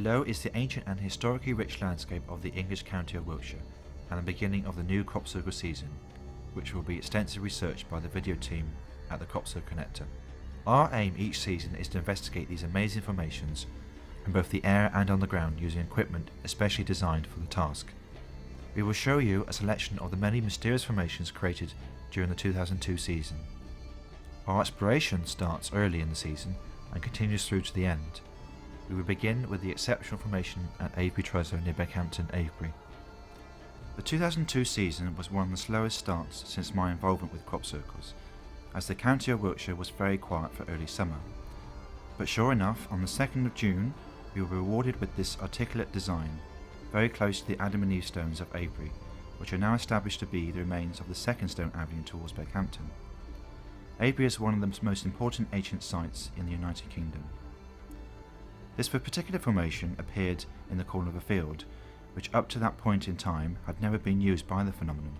Below is the ancient and historically rich landscape of the English county of Wiltshire and the beginning of the new crop circle season, which will be extensively researched by the video team at the Crop Circle Connector. Our aim each season is to investigate these amazing formations from both the air and on the ground using equipment especially designed for the task. We will show you a selection of the many mysterious formations created during the 2002 season. Our exploration starts early in the season and continues through to the end. We will begin with the exceptional formation at Avebury Truslow near Beckhampton, Avebury. The 2002 season was one of the slowest starts since my involvement with crop circles, as the county of Wiltshire was very quiet for early summer. But sure enough, on the 2nd of June, we were rewarded with this articulate design, very close to the Adam and Eve stones of Avebury, which are now established to be the remains of the second stone avenue towards Beckhampton. Avebury is one of the most important ancient sites in the United Kingdom. This particular formation appeared in the corner of a field, which up to that point in time had never been used by the phenomenon.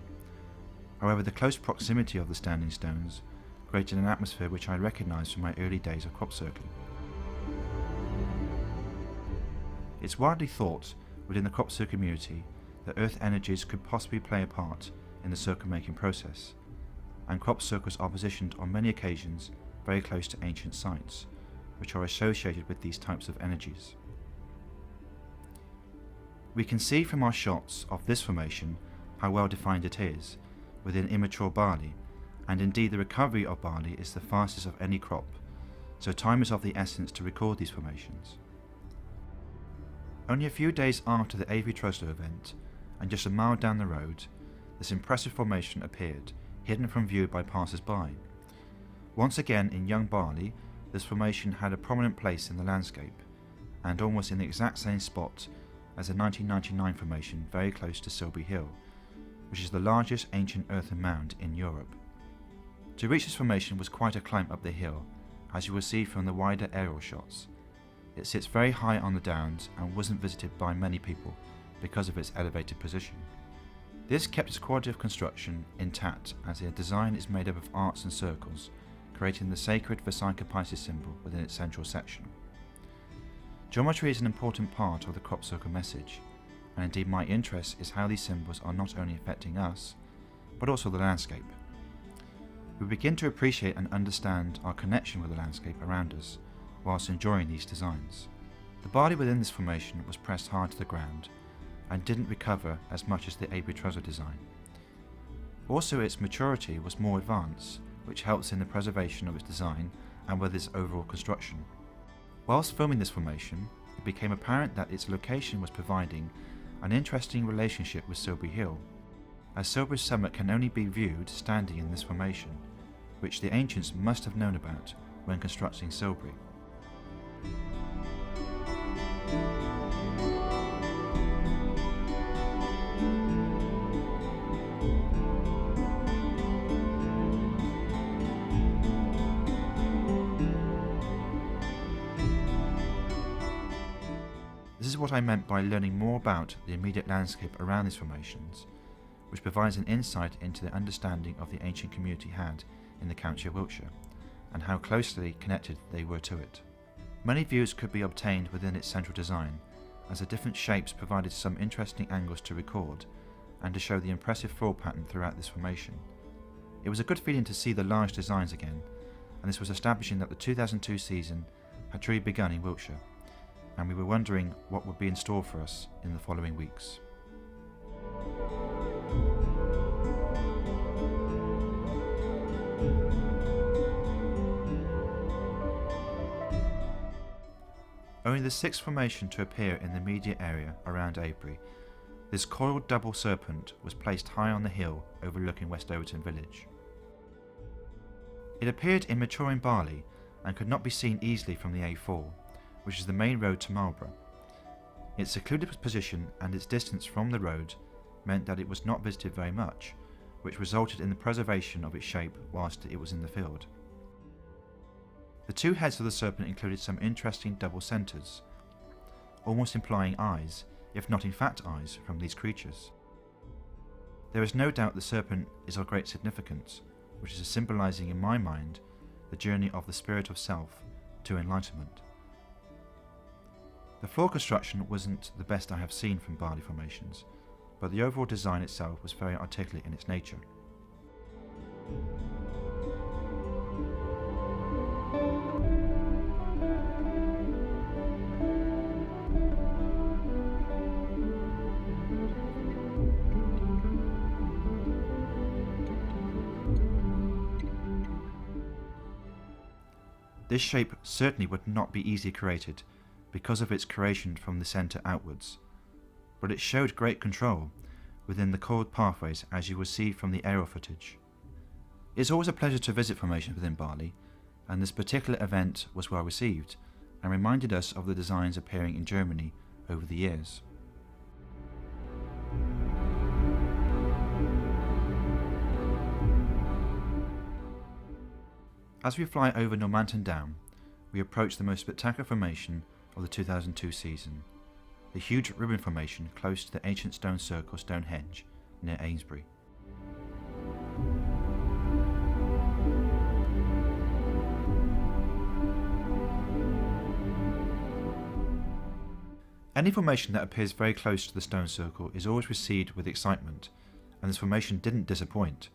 However, the close proximity of the standing stones created an atmosphere which I recognised from my early days of crop circling. It's widely thought within the crop circle community that earth energies could possibly play a part in the circle making process, and crop circles are positioned on many occasions very close to ancient sites, which are associated with these types of energies. We can see from our shots of this formation how well defined it is within immature barley, and indeed the recovery of barley is the fastest of any crop, so time is of the essence to record these formations. Only a few days after the Avebury Truslow event, and just a mile down the road, this impressive formation appeared, hidden from view by passers-by. Once again in young barley, this formation had a prominent place in the landscape, and almost in the exact same spot as the 1999 formation very close to Silbury Hill, which is the largest ancient earthen mound in Europe. To reach this formation was quite a climb up the hill, as you will see from the wider aerial shots. It sits very high on the downs and wasn't visited by many people because of its elevated position. This kept its quality of construction intact, as the design is made up of arcs and circles, creating the sacred Vesica Piscis symbol within its central section. Geometry is an important part of the crop circle message, and indeed my interest is how these symbols are not only affecting us, but also the landscape. We begin to appreciate and understand our connection with the landscape around us, whilst enjoying these designs. The barley within this formation was pressed hard to the ground, and didn't recover as much as the Avebury Truslow design. Also, its maturity was more advanced, which helps in the preservation of its design and with its overall construction. Whilst filming this formation, it became apparent that its location was providing an interesting relationship with Silbury Hill, as Silbury's summit can only be viewed standing in this formation, which the ancients must have known about when constructing Silbury. This is what I meant by learning more about the immediate landscape around these formations, which provides an insight into the understanding of the ancient community had in the county of Wiltshire, and how closely connected they were to it. Many views could be obtained within its central design, as the different shapes provided some interesting angles to record, and to show the impressive floor pattern throughout this formation. It was a good feeling to see the large designs again, and this was establishing that the 2002 season had truly begun in Wiltshire, and we were wondering what would be in store for us in the following weeks. Only the sixth formation to appear in the immediate area around Avebury, this coiled double serpent was placed high on the hill overlooking West Overton village. It appeared in maturing barley and could not be seen easily from the A4, which is the main road to Marlborough. Its secluded position and its distance from the road meant that it was not visited very much, which resulted in the preservation of its shape whilst it was in the field. The two heads of the serpent included some interesting double centres, almost implying eyes, if not in fact eyes, from these creatures. There is no doubt the serpent is of great significance, which is symbolising in my mind the journey of the spirit of self to enlightenment. The floor construction wasn't the best I have seen from Bali formations, but the overall design itself was very articulate in its nature. This shape certainly would not be easily created because of its creation from the centre outwards, but it showed great control within the coiled pathways, as you will see from the aerial footage. It's always a pleasure to visit formations within Bali, and this particular event was well received and reminded us of the designs appearing in Germany over the years. As we fly over Normanton Down, we approach the most spectacular formation of the 2002 season, the huge ribbon formation close to the ancient stone circle Stonehenge near Amesbury. Any formation that appears very close to the stone circle is always received with excitement, and this formation didn't disappoint.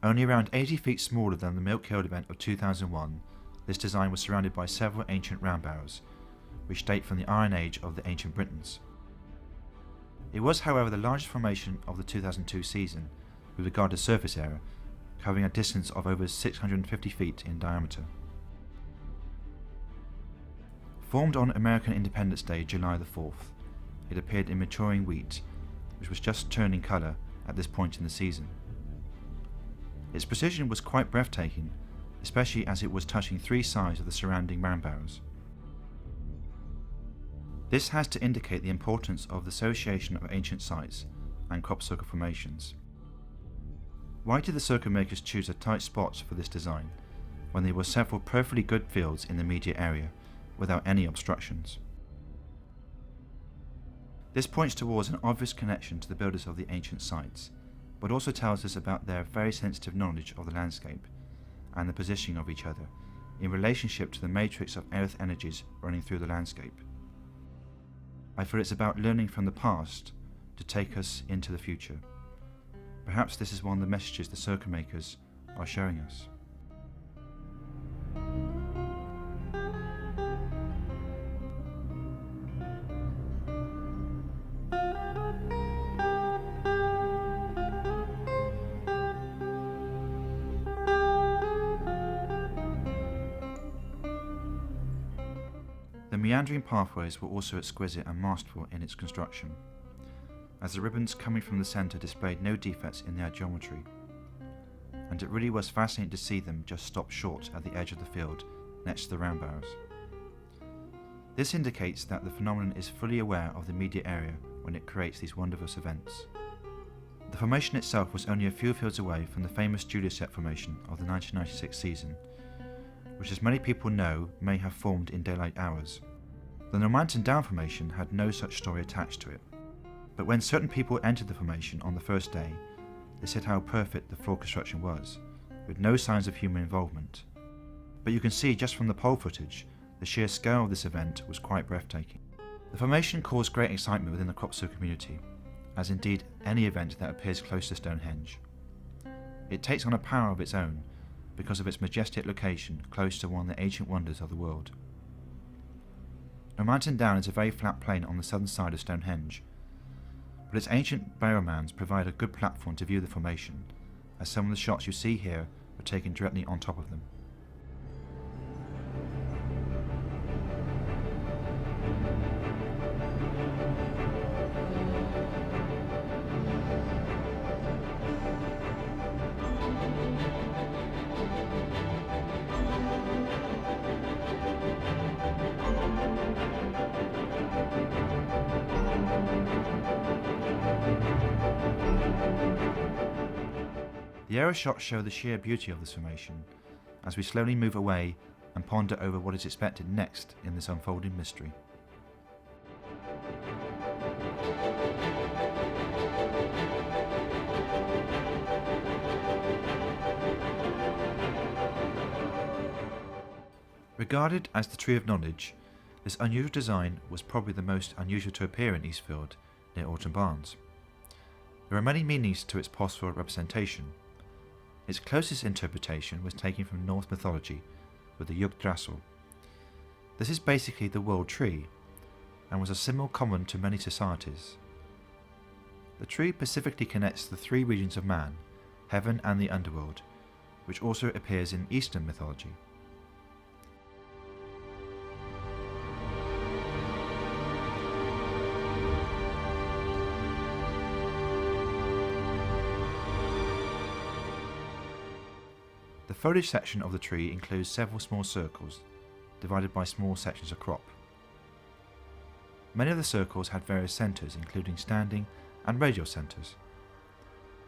Only around 80 feet smaller than the Milk Hill event of 2001, this design was surrounded by several ancient round barrows, which date from the Iron Age of the ancient Britons. It was, however, the largest formation of the 2002 season with regard to surface area, covering a distance of over 650 feet in diameter. Formed on American Independence Day, July the 4th, it appeared in maturing wheat, which was just turning colour at this point in the season. Its precision was quite breathtaking, especially as it was touching 3 sides of the surrounding round barrows. This has to indicate the importance of the association of ancient sites and crop circle formations. Why did the circle makers choose a tight spot for this design, when there were several perfectly good fields in the immediate area, without any obstructions? This points towards an obvious connection to the builders of the ancient sites, but also tells us about their very sensitive knowledge of the landscape and the positioning of each other in relationship to the matrix of earth energies running through the landscape. I feel it's about learning from the past to take us into the future. Perhaps this is one of the messages the circle makers are showing us. The meandering pathways were also exquisite and masterful in its construction, as the ribbons coming from the centre displayed no defects in their geometry, and it really was fascinating to see them just stop short at the edge of the field next to the round barrows. This indicates that the phenomenon is fully aware of the immediate area when it creates these wondrous events. The formation itself was only a few fields away from the famous Julius formation of the 1996 season, which, as many people know, may have formed in daylight hours. The Normanton Down formation had no such story attached to it, but when certain people entered the formation on the first day, they said how perfect the floor construction was, with no signs of human involvement. But you can see just from the pole footage, the sheer scale of this event was quite breathtaking. The formation caused great excitement within the crop circle community, as indeed any event that appears close to Stonehenge. It takes on a power of its own, because of its majestic location close to one of the ancient wonders of the world. Normanton Down is a very flat plain on the southern side of Stonehenge, but its ancient burial mounds provide a good platform to view the formation, as some of the shots you see here were taken directly on top of them. The aerial shots show the sheer beauty of this formation as we slowly move away and ponder over what is expected next in this unfolding mystery. Regarded as the tree of knowledge, This unusual design was probably the most unusual to appear in Eastfield near Alton Barnes. There are many meanings to its possible representation. Its closest interpretation was taken from Norse mythology with the Yggdrasil. This is basically the world tree and was a symbol common to many societies. The tree specifically connects the three regions of man, heaven and the underworld, which also appears in Eastern mythology. The foliage section of the tree includes several small circles, divided by small sections of crop. Many of the circles had various centres, including standing and radial centres.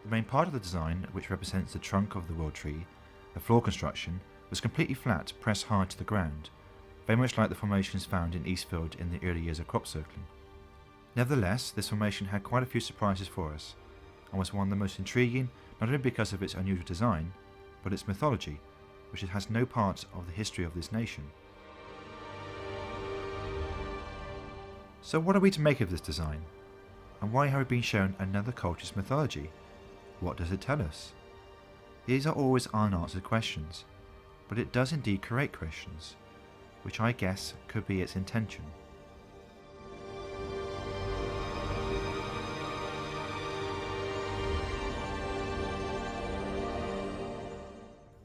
The main part of the design, which represents the trunk of the world tree, the floor construction, was completely flat, pressed hard to the ground, very much like the formations found in Eastfield in the early years of crop circling. Nevertheless, this formation had quite a few surprises for us, and was one of the most intriguing not only because of its unusual design, but its mythology, which has no part of the history of this nation. So what are we to make of this design? And why have we been shown another culture's mythology? What does it tell us? These are always unanswered questions, but it does indeed create questions, which I guess could be its intention.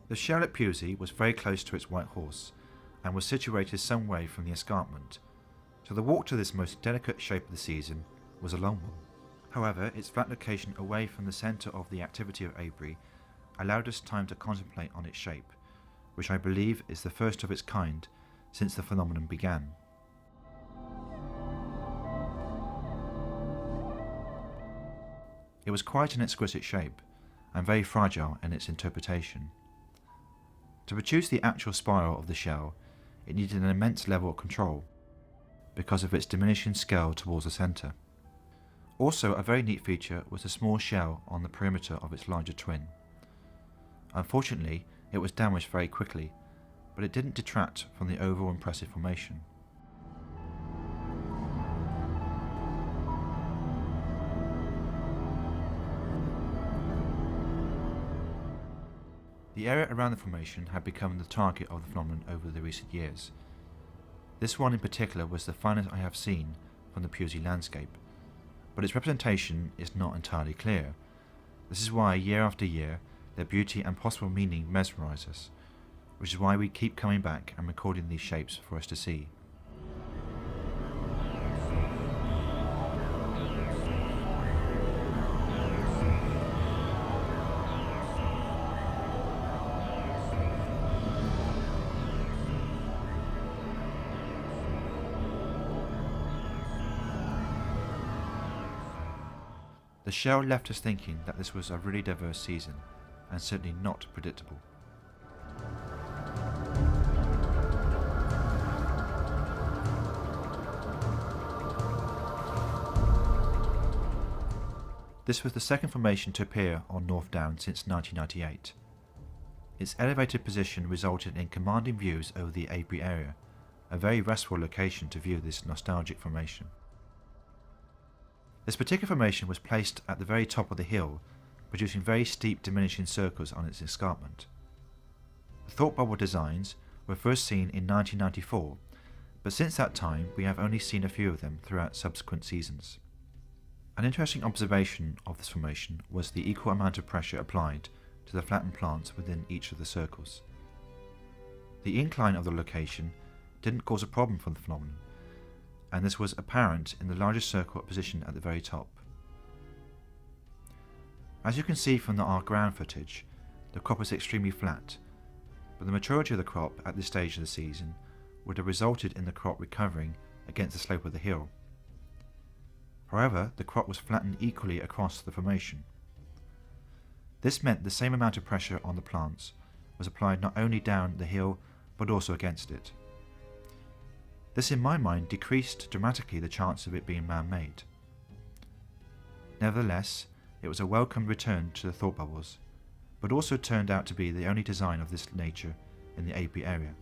The shell at Pewsey was very close to its white horse, and was situated some way from the escarpment, so the walk to this most delicate shape of the season was a long one. However, its flat location away from the centre of the activity of Avebury allowed us time to contemplate on its shape, which I believe is the first of its kind since the phenomenon began. It was quite an exquisite shape, and very fragile in its interpretation. To produce the actual spiral of the shell, it needed an immense level of control, because of its diminishing scale towards the centre. Also, a very neat feature was the small shell on the perimeter of its larger twin. Unfortunately, it was damaged very quickly, but it didn't detract from the overall impressive formation. The area around the formation had become the target of the phenomenon over the recent years. This one in particular was the finest I have seen from the Pewsey landscape, but its representation is not entirely clear. This is why year after year their beauty and possible meaning mesmerise us, which is why we keep coming back and recording these shapes for us to see. The shell left us thinking that this was a really diverse season, and certainly not predictable. This was the second formation to appear on North Down since 1998. Its elevated position resulted in commanding views over the Avebury area, a very restful location to view this nostalgic formation. This particular formation was placed at the very top of the hill, producing very steep diminishing circles on its escarpment. The thought bubble designs were first seen in 1994, but since that time we have only seen a few of them throughout subsequent seasons. An interesting observation of this formation was the equal amount of pressure applied to the flattened plants within each of the circles. The incline of the location didn't cause a problem for the phenomenon, and this was apparent in the largest circle positioned at the very top. As you can see from our ground footage, the crop is extremely flat, but the maturity of the crop at this stage of the season would have resulted in the crop recovering against the slope of the hill. However, the crop was flattened equally across the formation. This meant the same amount of pressure on the plants was applied not only down the hill but also against it. This in my mind decreased dramatically the chance of it being man-made. Nevertheless, it was a welcome return to the thought bubbles, but also turned out to be the only design of this nature in the Avebury area.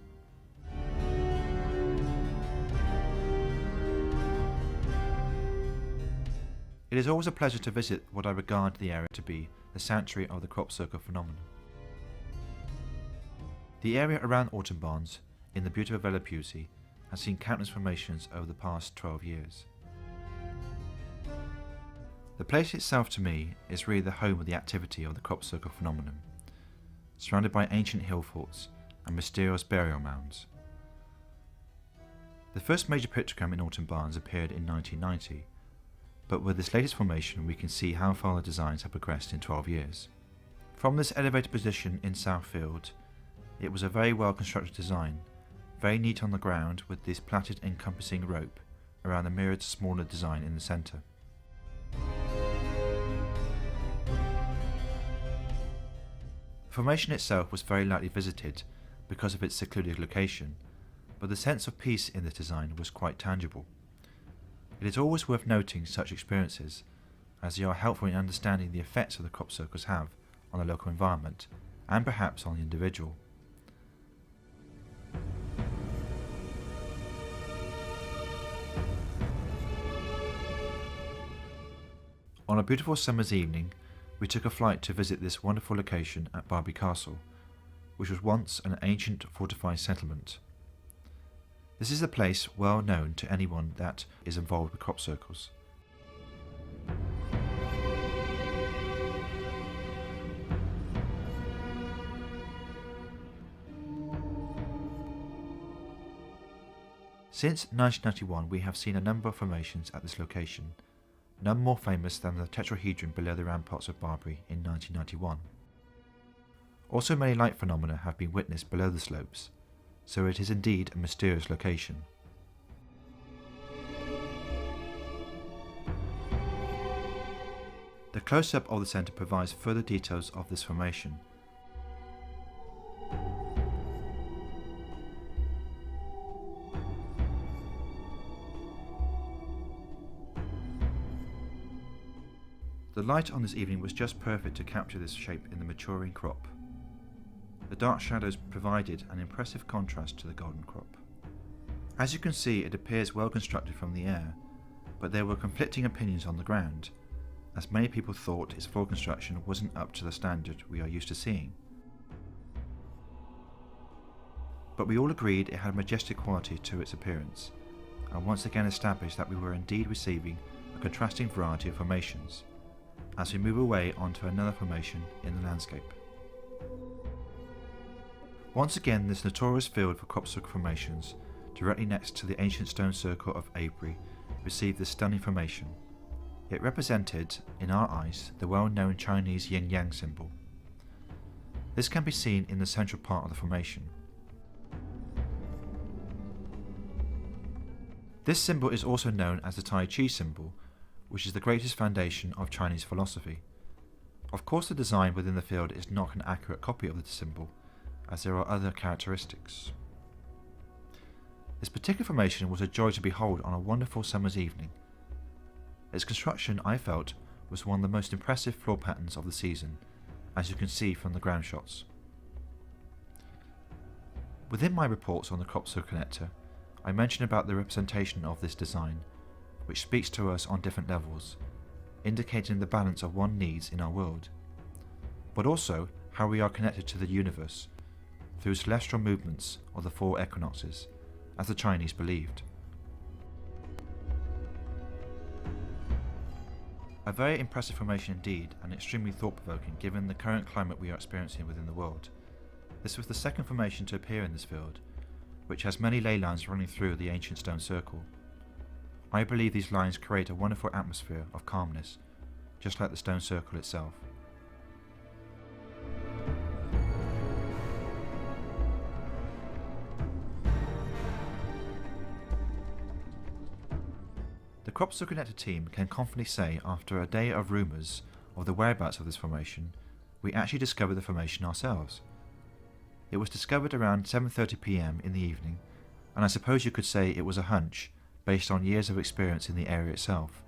It is always a pleasure to visit what I regard the area to be the sanctuary of the crop circle phenomenon. The area around Ortenbarns, in the beautiful Villa Pusey, has seen countless formations over the past 12 years. The place itself to me is really the home of the activity of the crop circle phenomenon, surrounded by ancient hill forts and mysterious burial mounds. The first major pictogram in Ortenbarns appeared in 1990, but with this latest formation we can see how far the designs have progressed in 12 years. From this elevated position in Southfield, it was a very well constructed design, very neat on the ground with this plaited encompassing rope around the mirrored smaller design in the centre. The formation itself was very lightly visited because of its secluded location, but the sense of peace in this design was quite tangible. It is always worth noting such experiences, as they are helpful in understanding the effects of the crop circles have on the local environment, and perhaps on the individual. On a beautiful summer's evening, we took a flight to visit this wonderful location at Barby Castle, which was once an ancient fortified settlement. This is a place well known to anyone that is involved with crop circles. Since 1991 we have seen a number of formations at this location, none more famous than the tetrahedron below the ramparts of Barby in 1991. Also many light phenomena have been witnessed below the slopes, so it is indeed a mysterious location. The close-up of the centre provides further details of this formation. The light on this evening was just perfect to capture this shape in the maturing crop. The dark shadows provided an impressive contrast to the golden crop. As you can see, it appears well constructed from the air, but there were conflicting opinions on the ground, as many people thought its floor construction wasn't up to the standard we are used to seeing. But we all agreed it had a majestic quality to its appearance, and once again established that we were indeed receiving a contrasting variety of formations, as we move away onto another formation in the landscape. Once again, this notorious field for crop circle formations, directly next to the ancient stone circle of Avebury, received this stunning formation. It represented, in our eyes, the well-known Chinese yin-yang symbol. This can be seen in the central part of the formation. This symbol is also known as the Tai Chi symbol, which is the greatest foundation of Chinese philosophy. Of course, the design within the field is not an accurate copy of the symbol, as there are other characteristics. This particular formation was a joy to behold on a wonderful summer's evening. Its construction, I felt, was one of the most impressive floor patterns of the season, as you can see from the ground shots. Within my reports on the crop circle connector, I mentioned about the representation of this design, which speaks to us on different levels, indicating the balance of one's needs in our world, but also how we are connected to the universe through celestial movements of the 4 equinoxes, as the Chinese believed. A very impressive formation indeed, and extremely thought-provoking given the current climate we are experiencing within the world. This was the second formation to appear in this field, which has many ley lines running through the ancient stone circle. I believe these lines create a wonderful atmosphere of calmness, just like the stone circle itself. The crop circle connector team can confidently say, after a day of rumours of the whereabouts of this formation, we actually discovered the formation ourselves. It was discovered around 7:30 PM in the evening, and I suppose you could say it was a hunch based on years of experience in the area itself.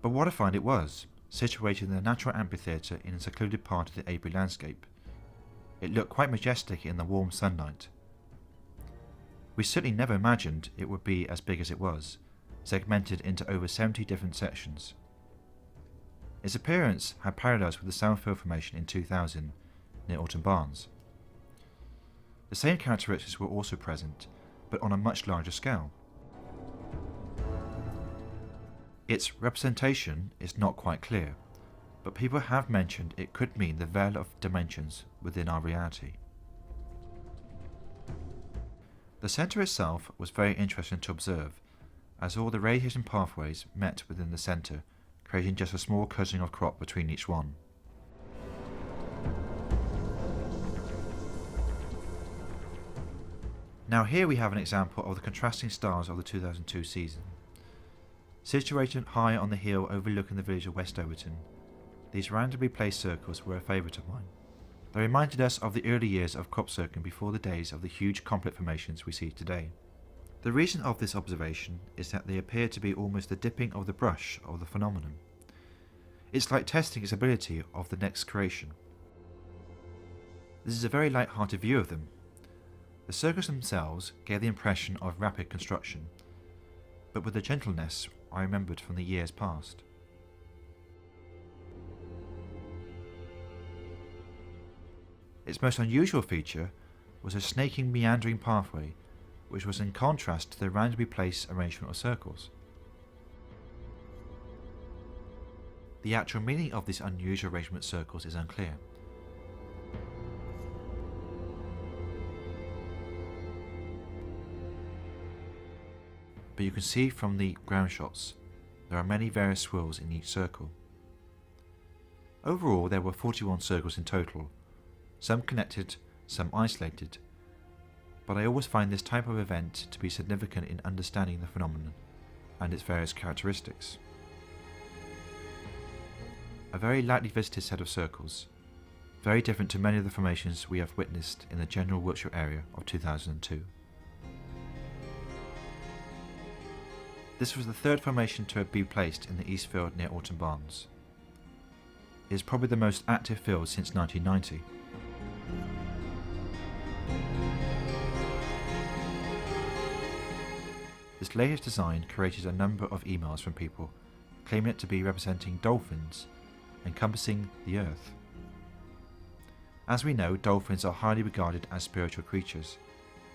But what a find it was, situated in the natural amphitheatre in a secluded part of the Avebury landscape. It looked quite majestic in the warm sunlight. We certainly never imagined it would be as big as it was, segmented into over 70 different sections. Its appearance had parallels with the Soundfield Formation in 2000 near Alton Barnes. The same characteristics were also present, but on a much larger scale. Its representation is not quite clear, but people have mentioned it could mean the veil of dimensions within our reality. The centre itself was very interesting to observe, as all the radiation pathways met within the centre, creating just a small cousin of crop between each one. Now here we have an example of the contrasting stars of the 2002 season. Situated high on the hill overlooking the village of West Overton, these randomly placed circles were a favourite of mine. They reminded us of the early years of crop circling before the days of the huge complex formations we see today. The reason of this observation is that they appear to be almost the dipping of the brush of the phenomenon. It's like testing its ability of the next creation. This is a very light-hearted view of them. The circles themselves gave the impression of rapid construction, but with the gentleness I remembered from the years past. Its most unusual feature was a snaking, meandering pathway, which was in contrast to the randomly placed arrangement of circles. The actual meaning of this unusual arrangement of circles is unclear. But you can see from the ground shots there are many various swirls in each circle. Overall there were 41 circles in total, some connected, some isolated, but I always find this type of event to be significant in understanding the phenomenon and its various characteristics. A very lightly visited set of circles, very different to many of the formations we have witnessed in the general Wiltshire area of 2002. This was the third formation to be placed in the East Field near Alton Barnes. It is probably the most active field since 1990. This latest design created a number of emails from people claiming it to be representing dolphins encompassing the Earth. As we know, dolphins are highly regarded as spiritual creatures,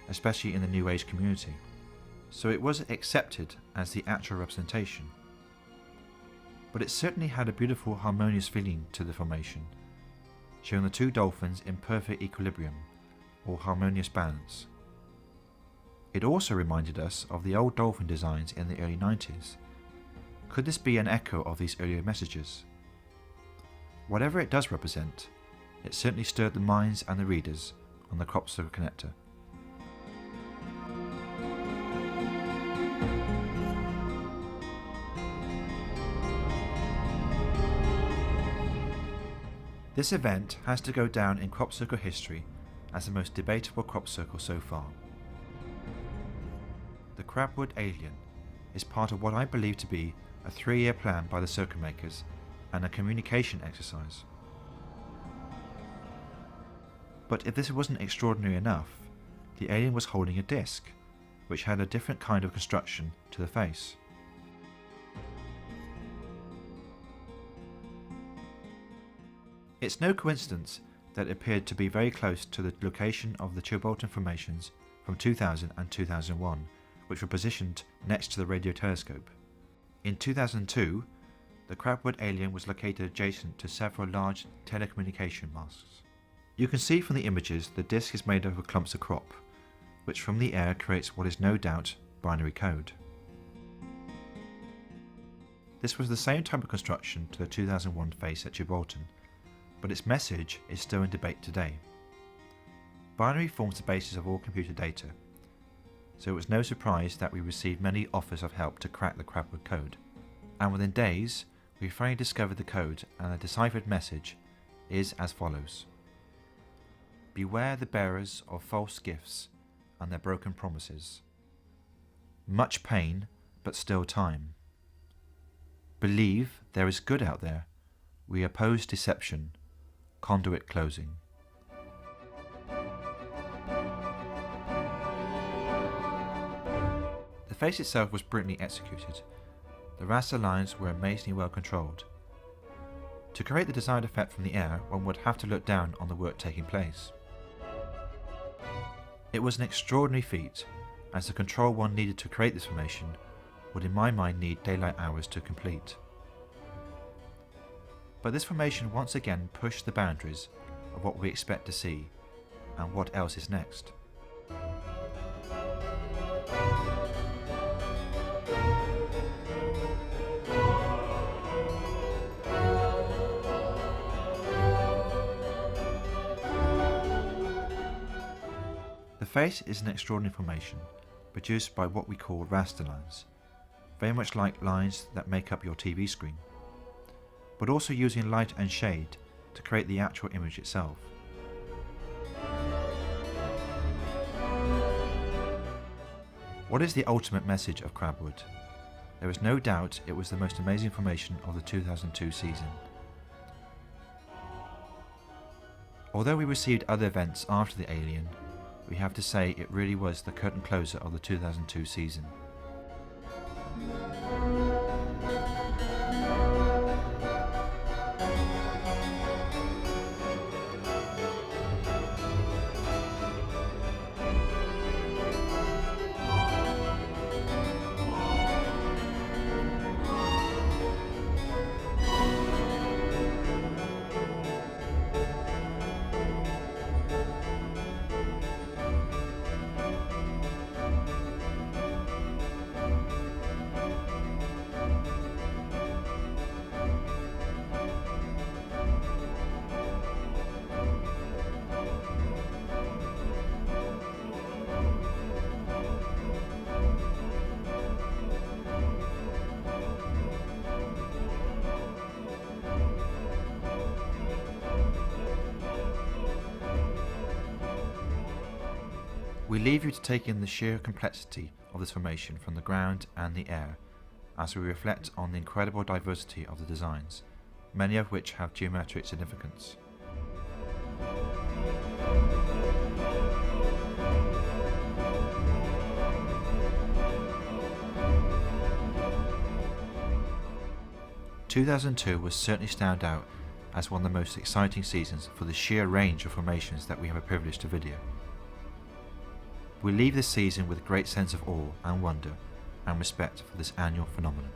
especially in the New Age community, so it was accepted as the actual representation. But it certainly had a beautiful harmonious feeling to the formation, showing the two dolphins in perfect equilibrium, or harmonious balance. It also reminded us of the old dolphin designs in the early 90s. Could this be an echo of these earlier messages? Whatever it does represent, it certainly stirred the minds and the readers on the Crop Circle Connector. This event has to go down in crop circle history as the most debatable crop circle so far. The Crabwood Alien is part of what I believe to be a 3-year plan by the circle makers and a communication exercise. But if this wasn't extraordinary enough, the alien was holding a disc, which had a different kind of construction to the face. It's no coincidence that it appeared to be very close to the location of the Chilbolton formations from 2000 and 2001, which were positioned next to the radio telescope. In 2002, the Crabwood Alien was located adjacent to several large telecommunication masts. You can see from the images the disc is made up of clumps of crop, which from the air creates what is no doubt binary code. This was the same type of construction to the 2001 face at Chilbolton, but its message is still in debate today. Binary forms the basis of all computer data, so it was no surprise that we received many offers of help to crack the Crabwood code, and within days we finally discovered the code, and the deciphered message is as follows: Beware the bearers of false gifts and their broken promises. Much pain, but still time. Believe there is good out there. We oppose deception. Conduit closing. The face itself was brilliantly executed. The raster lines were amazingly well controlled. To create the desired effect from the air, one would have to look down on the work taking place. It was an extraordinary feat, as the control one needed to create this formation would in my mind need daylight hours to complete. But this formation once again pushed the boundaries of what we expect to see and what else is next. The face is an extraordinary formation produced by what we call raster lines, very much like lines that make up your TV screen, but also using light and shade to create the actual image itself. What is the ultimate message of Crabwood? There is no doubt it was the most amazing formation of the 2002 season. Although we received other events after the Alien, we have to say it really was the curtain closer of the 2002 season. We leave you to take in the sheer complexity of this formation from the ground and the air, as we reflect on the incredible diversity of the designs, many of which have geometric significance. "2002 will certainly stand out as one of the most exciting seasons for the sheer range of formations that we have a privilege to video. We leave this season with a great sense of awe and wonder and respect for this annual phenomenon.